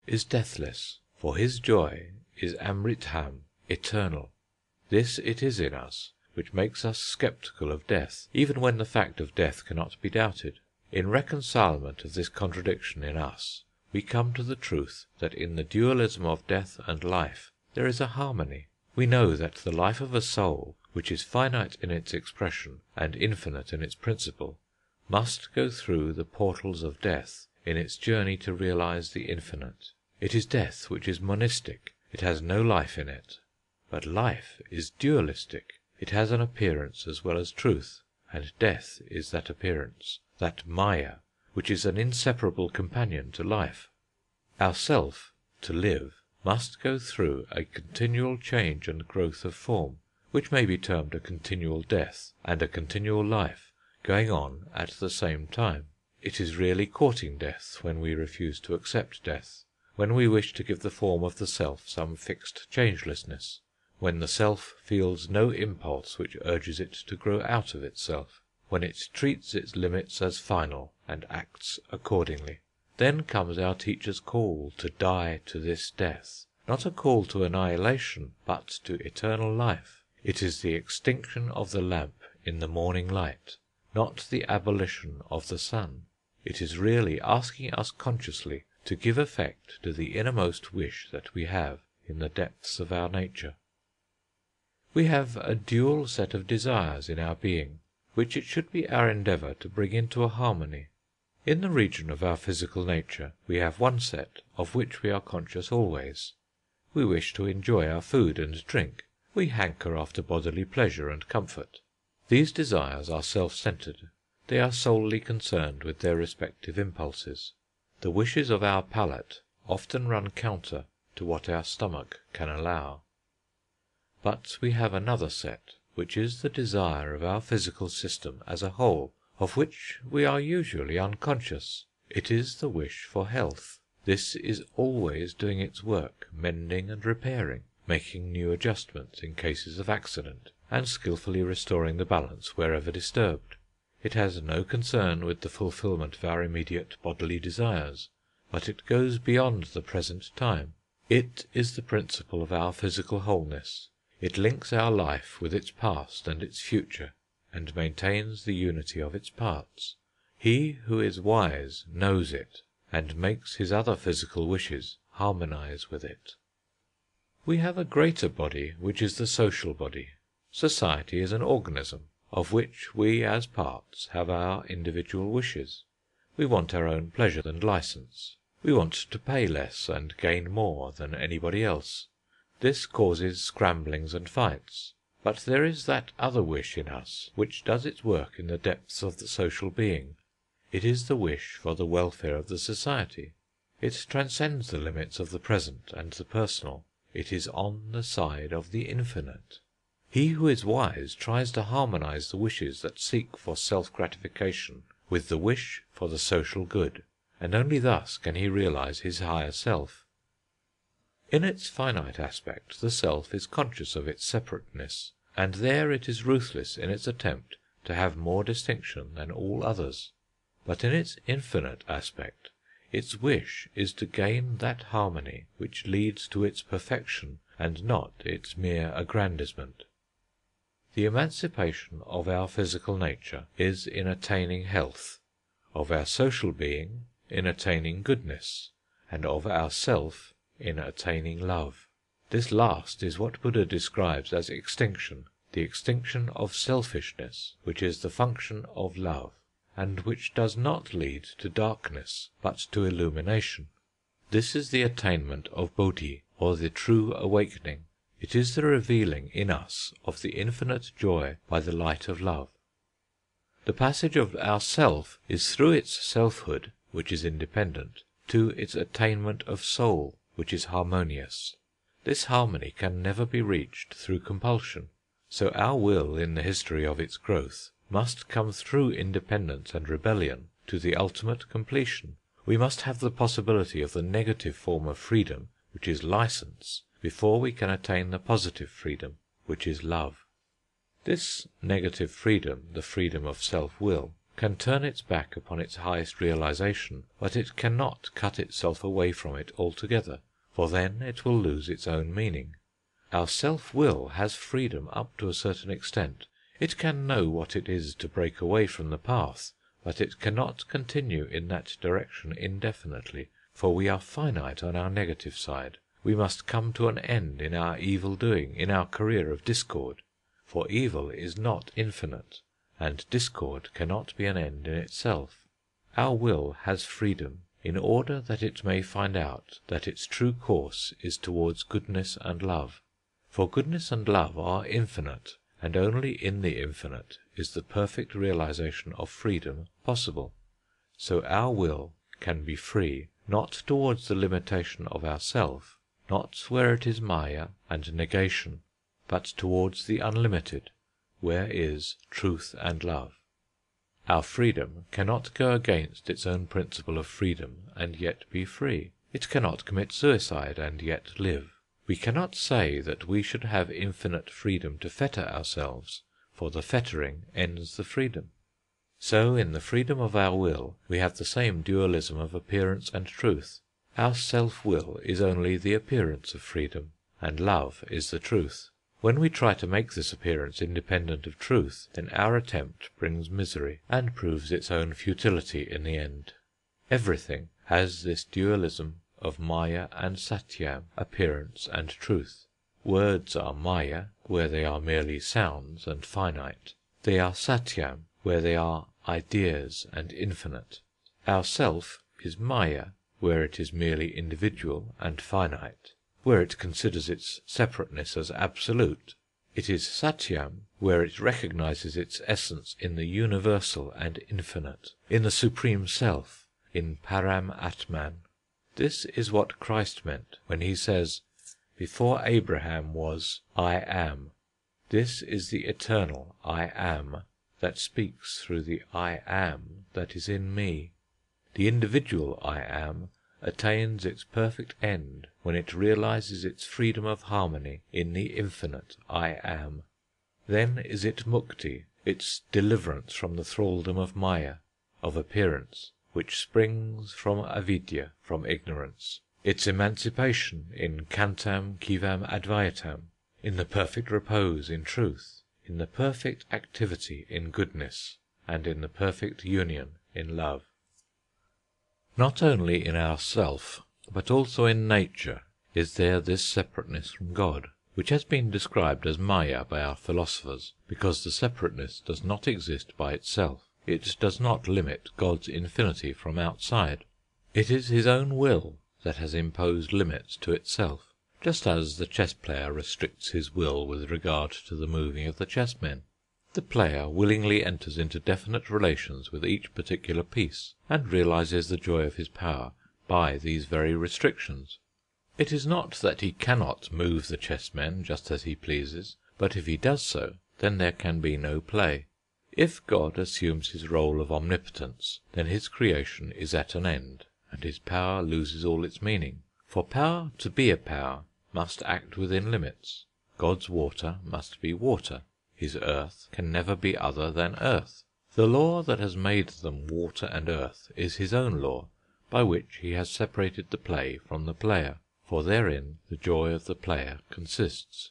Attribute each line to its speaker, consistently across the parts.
Speaker 1: is deathless, for his joy is amritham, eternal. This it is in us which makes us sceptical of death, even when the fact of death cannot be doubted. In reconcilement of this contradiction in us, we come to the truth that in the dualism of death and life there is a harmony. We know that the life of a soul, which is finite in its expression and infinite in its principle, must go through the portals of death in its journey to realize the infinite. It is death which is monistic, it has no life in it. But life is dualistic, it has an appearance as well as truth, and death is that appearance, that Maya, which is an inseparable companion to life. Our self, to live, must go through a continual change and growth of form, which may be termed a continual death and a continual life, going on at the same time. It is really courting death when we refuse to accept death, when we wish to give the form of the self some fixed changelessness, when the self feels no impulse which urges it to grow out of itself, when it treats its limits as final and acts accordingly. Then comes our teacher's call to die to this death, not a call to annihilation, but to eternal life. It is the extinction of the lamp in the morning light, not the abolition of the sun. It is really asking us consciously to give effect to the innermost wish that we have in the depths of our nature. We have a dual set of desires in our being, which it should be our endeavour to bring into a harmony. In the region of our physical nature we have one set of which we are conscious always. We wish to enjoy our food and drink, we hanker after bodily pleasure and comfort. These desires are self-centred, they are solely concerned with their respective impulses. The wishes of our palate often run counter to what our stomach can allow. But we have another set, which is the desire of our physical system as a whole, of which we are usually unconscious. It is the wish for health. This is always doing its work, mending and repairing, making new adjustments in cases of accident, and skilfully restoring the balance wherever disturbed. It has no concern with the fulfilment of our immediate bodily desires, but it goes beyond the present time. It is the principle of our physical wholeness. It links our life with its past and its future, and maintains the unity of its parts. He who is wise knows it, and makes his other physical wishes harmonize with it. We have a greater body, which is the social body. Society is an organism, of which we as parts have our individual wishes. We want our own pleasure and license. We want to pay less and gain more than anybody else. This causes scramblings and fights. But there is that other wish in us which does its work in the depths of the social being. It is the wish for the welfare of the society. It transcends the limits of the present and the personal. It is on the side of the infinite. He who is wise tries to harmonize the wishes that seek for self-gratification with the wish for the social good, and only thus can he realize his higher self. In its finite aspect the self is conscious of its separateness, and there it is ruthless in its attempt to have more distinction than all others. But in its infinite aspect its wish is to gain that harmony which leads to its perfection, and not its mere aggrandizement. The emancipation of our physical nature is in attaining health, of our social being in attaining goodness, and of our self in attaining love. This last is what Buddha describes as extinction, the extinction of selfishness, which is the function of love, and which does not lead to darkness, but to illumination. This is the attainment of Bodhi, or the true awakening. It is the revealing in us of the infinite joy by the light of love. The passage of our self is through its selfhood, which is independent, to its attainment of soul, which is harmonious. This harmony can never be reached through compulsion, so our will in the history of its growth must come through independence and rebellion to the ultimate completion. We must have the possibility of the negative form of freedom, which is license, before we can attain the positive freedom, which is love. This negative freedom, the freedom of self-will, can turn its back upon its highest realization, but it cannot cut itself away from it altogether, for then it will lose its own meaning. Our self-will has freedom up to a certain extent. It can know what it is to break away from the path, but it cannot continue in that direction indefinitely, for we are finite on our negative side. We must come to an end in our evil doing, in our career of discord, for evil is not infinite, and discord cannot be an end in itself. Our will has freedom, in order that it may find out that its true course is towards goodness and love. For goodness and love are infinite, and only in the infinite is the perfect realization of freedom possible. So our will can be free, not towards the limitation of ourself, not where it is maya and negation, but towards the unlimited, where is truth and love. Our freedom cannot go against its own principle of freedom and yet be free. It cannot commit suicide and yet live. We cannot say that we should have infinite freedom to fetter ourselves, for the fettering ends the freedom. So in the freedom of our will we have the same dualism of appearance and truth. Our self-will is only the appearance of freedom, and love is the truth. When we try to make this appearance independent of truth, then our attempt brings misery, and proves its own futility in the end. Everything has this dualism of maya and satyam, appearance and truth. Words are maya, where they are merely sounds and finite. They are satyam, where they are ideas and infinite. Our self is maya, where it is merely individual and finite, where it considers its separateness as absolute. It is satyam, where it recognizes its essence in the universal and infinite, in the supreme self, in Param Atman. This is what Christ meant when he says, "Before Abraham was, I am." This is the eternal I am that speaks through the I am that is in me. The individual I am attains its perfect end when it realizes its freedom of harmony in the infinite I am. Then is it mukti, its deliverance from the thraldom of maya, of appearance, which springs from avidya, from ignorance, its emancipation in kantam kivam advayatam, in the perfect repose in truth, in the perfect activity in goodness, and in the perfect union in love. Not only in ourself, but also in nature, is there this separateness from God, which has been described as maya by our philosophers, because the separateness does not exist by itself. It does not limit God's infinity from outside. It is his own will that has imposed limits to itself, just as the chess player restricts his will with regard to the moving of the chessmen. The player willingly enters into definite relations with each particular piece, and realizes the joy of his power by these very restrictions. It is not that he cannot move the chessmen just as he pleases, but if he does so, then there can be no play. If God assumes his role of omnipotence, then his creation is at an end, and his power loses all its meaning. For power to be a power must act within limits. God's water must be water. His earth can never be other than earth. The law that has made them water and earth is his own law, by which he has separated the play from the player, for therein the joy of the player consists.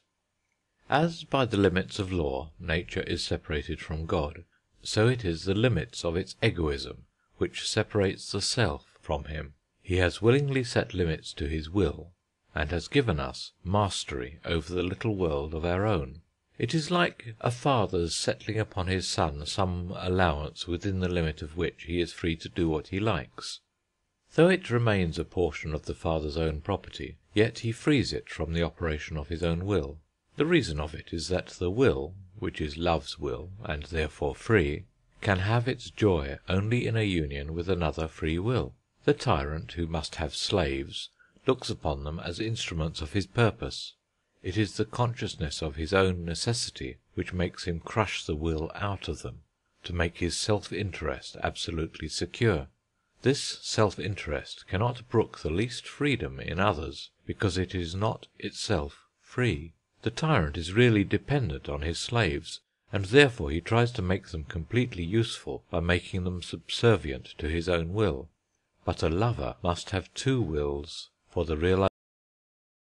Speaker 1: As by the limits of law nature is separated from God, so it is the limits of its egoism which separates the self from him. He has willingly set limits to his will, and has given us mastery over the little world of our own. It is like a father's settling upon his son some allowance within the limit of which he is free to do what he likes. Though it remains a portion of the father's own property, yet he frees it from the operation of his own will. The reason of it is that the will, which is love's will, and therefore free, can have its joy only in a union with another free will. The tyrant, who must have slaves, looks upon them as instruments of his purpose. It is the consciousness of his own necessity which makes him crush the will out of them, to make his self-interest absolutely secure. This self-interest cannot brook the least freedom in others, because it is not itself free. The tyrant is really dependent on his slaves, and therefore he tries to make them completely useful by making them subservient to his own will. But a lover must have two wills for the realisation